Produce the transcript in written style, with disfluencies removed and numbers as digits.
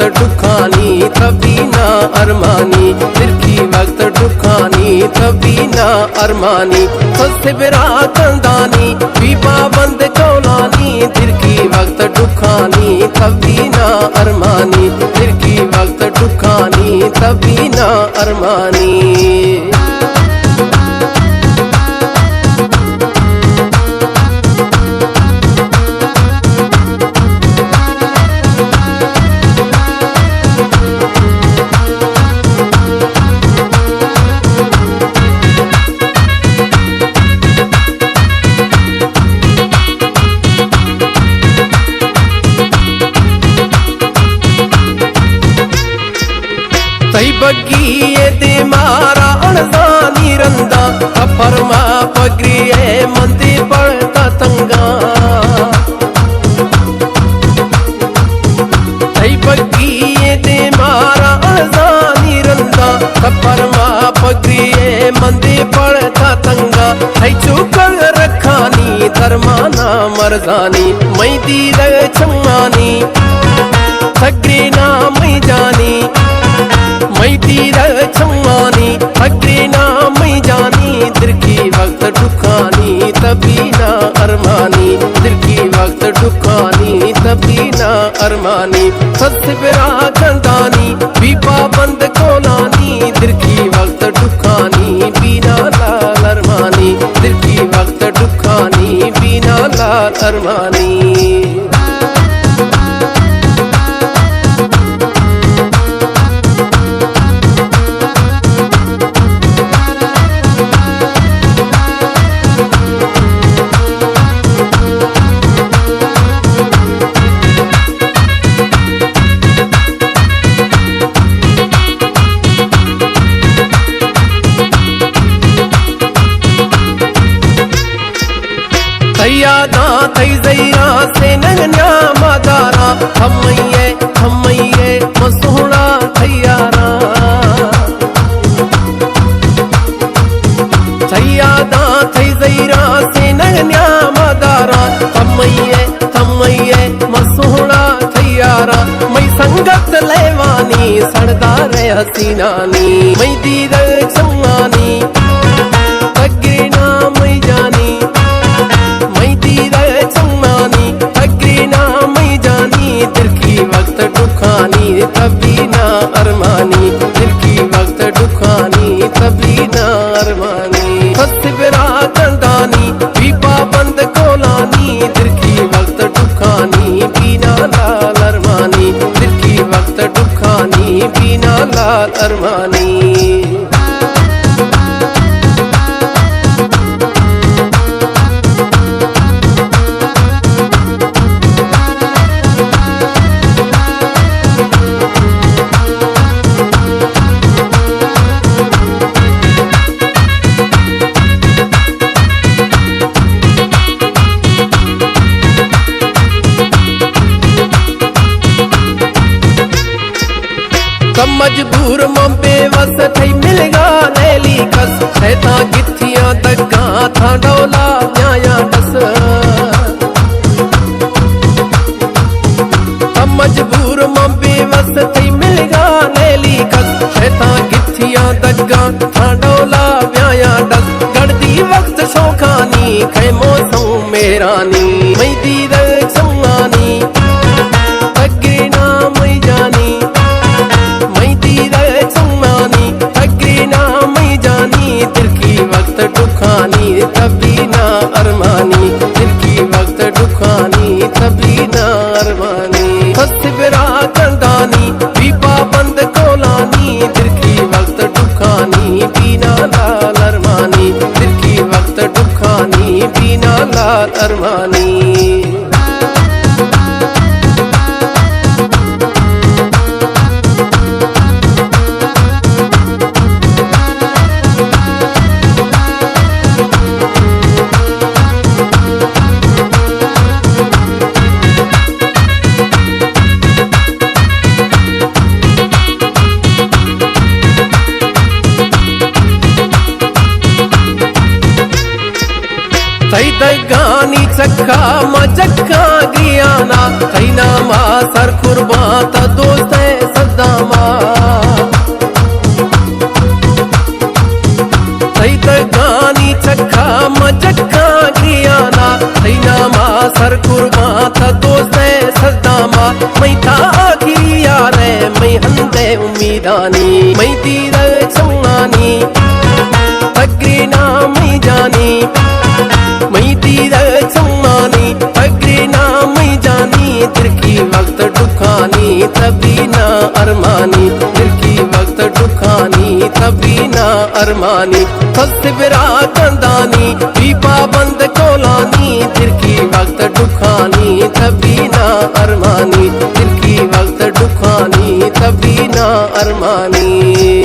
दुखानी तभी ना अरमानी, तिरकी वक्त दुखानी तभी ना अरमानी। सिबरा कंदानी भी पाबंद कौलानी, तिरकी वक्त दुखानी तभी ना अरमानी, तिरकी वक्त दुखानी तभी ना अरमानी। सही बगी दे मारा अणजानी रंदा, अफरमा पगरिए मंदी पड़ता तंगा। सही बगी दे मारा अणजानी रंदा, अफरमा पगरिए मंदी पड़ता तंगा। है चुकल रखानी धर्माना मरजानी, मैं दीद छमानी सगरी ना मैं जानी, मैं तीर छमानी अग्री ना मैं जानी। तिरकी वक्त दुखानी तभी ना अरमानी, तिरकी वक्त दुखानी तभी ना अरमानी। सिबरा कंदानी भी पाबंद कौलानी, तिरकी वक्त दुखानी बिना लाल अरमानी, तिरकी वक्त दुखानी बिना लाल अरमानी। यादा थई ज़ैरा से नगन्या मादारा, हमैये मसोहड़ा थैयारा। यादा थई ज़ैरा से नगन्या मादारा, हमैये मसोहड़ा थैयारा। मैं संगत लेवानी सड़दार हसीनानी, मैं दीद छमानी तगरी ना मैं जानी, तिरकी वक्त दुखानी तभी ना अरमानी, तिरकी वक्त दुखानी तभी ना अरमानी। सिबरा कंदानी भी पाबंद कौलानी, तिरकी वक्त दुखानी बिना लाल अरमानी, तिरकी वक्त दुखानी बिना लाल अरमानी। मजबूर मां बेवस थई मिलगा नैली कस, शैता गिथियां दगा था डोला न्याया दस। मजबूर मां बेवस थई मिलगा नैली कस, शैता गिथियां दगा था डोला न्याया दस। गड़दी वक्त शौखानी खे मौसम मेरानी, मैं दीद छमानी तगरी ना मैं जानी, तिरकी वक्त दुखानी तभी ना अरमानी, तिरकी वक्त दुखानी तभी ना अरमानी। सिबरा कंदानी भी पाबंद कौलानी, तिरकी वक्त दुखानी बिना लाल अरमानी, तिरकी वक्त दुखानी बिना लाल अरमानी। सही दगानी चखा मजखा गियाना, सही नामा सर कुर्बान दोस्त हर कुर्बां था दोस्ते सजदामा मैं था आखिरी यारे मैं हंदे उम्मीदानी मैं दीद चौनानी तगरी ना मैं जानी मैं दीद चौनानी तगरी ना मैं जानी दिल की वक्त दुखानी तभी ना अरमानी दिल की वक्त दुखानी तभी ना अरमानी फसबिरा कंदानी भी पाबंद कोलानी दिल की वक्त दुखानी तभी ना अरमानी दिल की वक्त दुखानी तभी ना अरमानी।